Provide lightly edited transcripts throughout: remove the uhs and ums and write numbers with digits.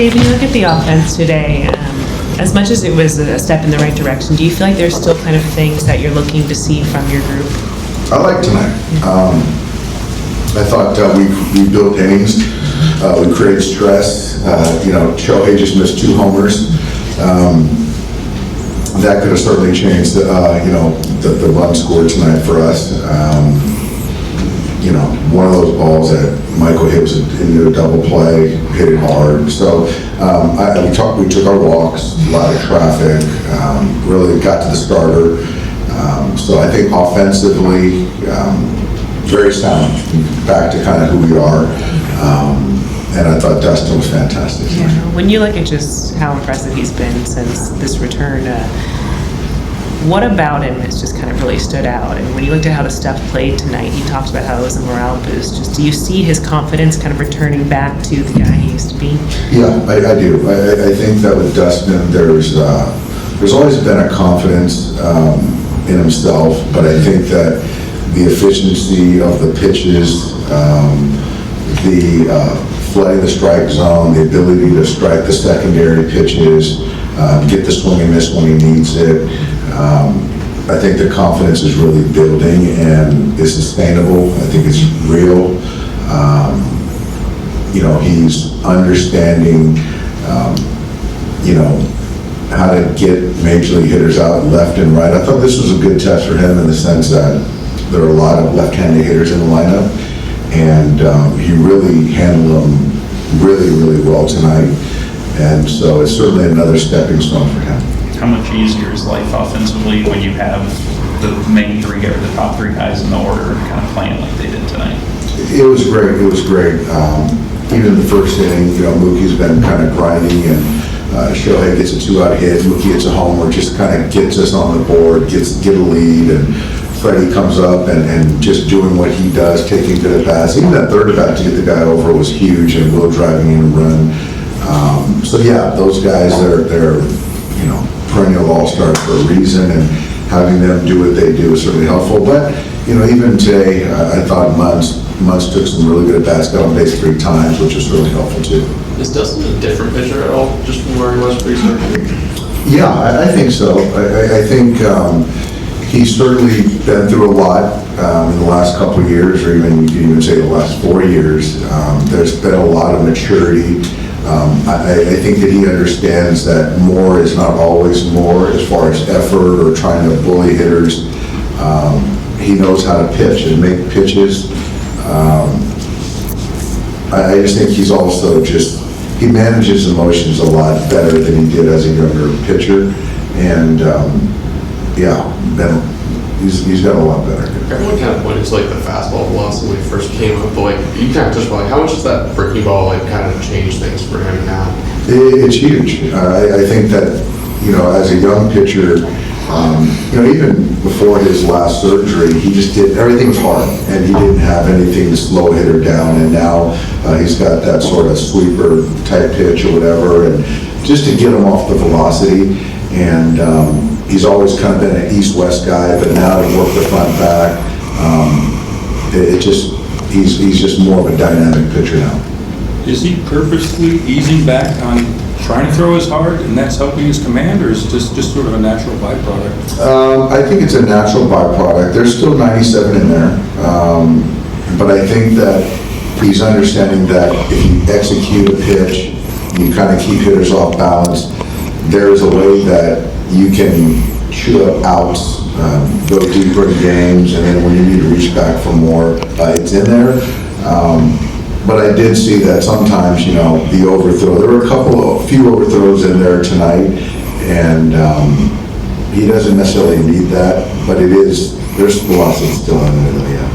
Dave, when you look at the offense today, as much as it was a step in the right direction, do you feel like there's still kind of things that you're looking to see from your group? I like tonight. I thought we built innings. We created stress. Shohei just missed 2 homers. That could have certainly changed the run score tonight for us. One of those balls that Michael hit was into a double play, hit it hard. So we took our walks, a lot of traffic, really got to the starter. So I think offensively, very sound, back to kind of who we are. And I thought Dustin was fantastic. Yeah. When you look at just how impressive he's been since this return, what about him has just kind of really stood out? And when you looked at how the Steph played tonight, he talked about how it was a morale boost. Just do you see his confidence kind of returning back to the guy he used to be? Yeah, I do. I think that with Dustin, there's always been a confidence in himself, but I think that the efficiency of the pitches, the flooding the strike zone, the ability to strike the secondary pitches, get the swing and miss when he needs it. I think the confidence is really building and is sustainable. I think it's real. He's understanding, how to get major league hitters out left and right. I thought this was a good test for him in the sense that there are a lot of left-handed hitters in the lineup, and he really handled them really, really well tonight. And so it's certainly another stepping stone for him. How much easier is life offensively when you have the main 3 or the top 3 guys in the order kind of playing like they did tonight? It was great. It was great. Even in the first inning, Mookie's been kind of grinding, and Shohei gets a 2-out hit. Mookie gets a homer, just kind of gets us on the board, get a lead, and Freddie comes up and just doing what he does, taking good at bats. Even that third at bat to get the guy over was huge, and Will driving in a run. So yeah, those guys they're perennial all-stars for a reason, and having them do what they do is certainly helpful. But even today, I thought Muntz took some really good at-bats, got on base 3 times, which was really helpful too. Is Dustin a different pitcher at all, just from where he was pre-surgery? Yeah, I think so. I think he's certainly been through a lot in the last couple of years, or even you can even say the last 4 years. There's been a lot of maturity. I think that he understands that more is not always more as far as effort or trying to bully hitters. He knows how to pitch and make pitches. I just think he's also he manages emotions a lot better than he did as a younger pitcher. And he's got a lot better. Everyone kind of pointed to the fastball velocity when he first came up, but you kind of touched on how much does that breaking ball kind of change things for him now? It's huge. I think that as a young pitcher, even before his last surgery, he just did everything was hard, and he didn't have anything to slow a hitter down. And now he's got that sort of sweeper type pitch or whatever, and just to get him off the velocity. And he's always kind of been an east-west guy, but now to work the front back, he's just more of a dynamic pitcher now. Is he purposely easing back on trying to throw as hard, and that's helping his command, or is it just sort of a natural byproduct? I think it's a natural byproduct. There's still 97 in there, but I think that he's understanding that if you execute a pitch, you kind of keep hitters off balance. There's a way that you can chew up outs, go deeper in games, and then when you need to reach back for more, it's in there. But I did see that sometimes, the overthrow. There were a few overthrows in there tonight, and he doesn't necessarily need that, but there's velocity still in it. Yeah.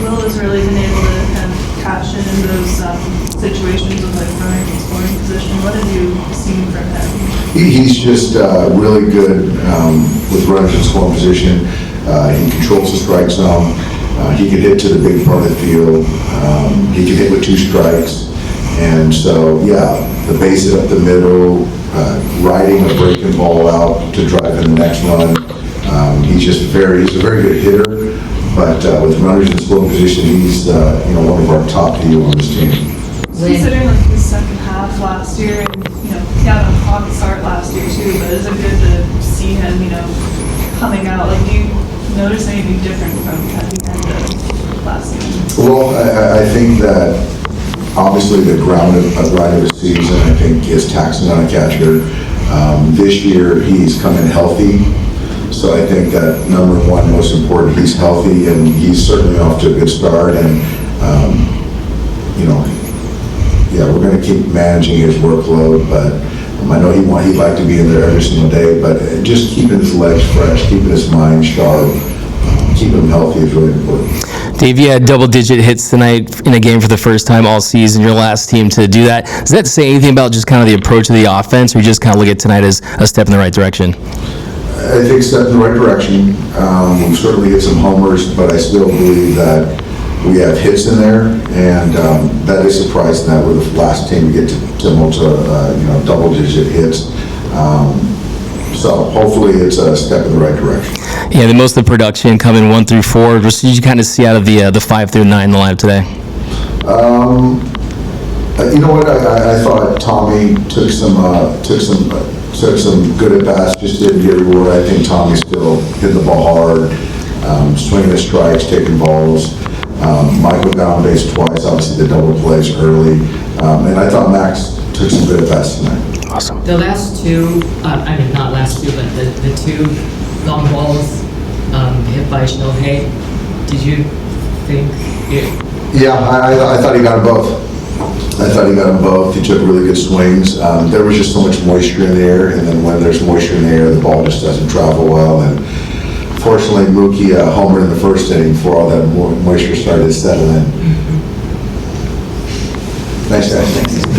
Will has really been able to kind of cash in those situations with running in scoring position. What have you seen from him? He's just really good with runners in scoring position. He controls the strike zone. He can hit to the big part of the field. He can hit with 2 strikes. And so, the base it up the middle, riding a breaking ball out to drive in the next run. He's a very good hitter, but with runners in scoring position, he's one of our top D on this team. Considering his second half half last year, and, he had a hot start last year too, but is it good to see him, coming out? Like, do you notice anything different from at the end of last season? Well, I think that obviously the grind of the season, I think, is taxing on a catcher. This year, he's come in healthy, so I think that number one, most important, he's healthy, and he's certainly off to a good start, and, we're going to keep managing his workload, but I know he'd like to be in there every single day, but just keeping his legs fresh, keeping his mind sharp, keeping him healthy is really important. Dave, you had double-digit hits tonight in a game for the first time all season, your last team to do that. Does that say anything about just kind of the approach of the offense, or you just kind of look at tonight as a step in the right direction? I think step in the right direction. We'll certainly get some homers, but I still believe that we have hits in there, and that is surprising that we're the last team to get to double-digit hits. So hopefully it's a step in the right direction. Yeah, the most of the production coming 1 through 4. What did you kind of see out of the 5 through 9 in the lineup today? You know what? I thought Tommy took some good at bats, just didn't get reward. I think Tommy still hit the ball hard, swinging the strikes, taking balls. Michael got on base twice, obviously the double plays early, and I thought Max took some good at bats tonight. Awesome. The last two, not last two, but the two long balls hit by Shohei, did you think it? Yeah, I thought he got them both. He took really good swings. There was just so much moisture in the air, and then when there's moisture in the air, the ball just doesn't travel well. And fortunately, Mookie homered in the first inning before all that moisture started to settle in. Nice guys.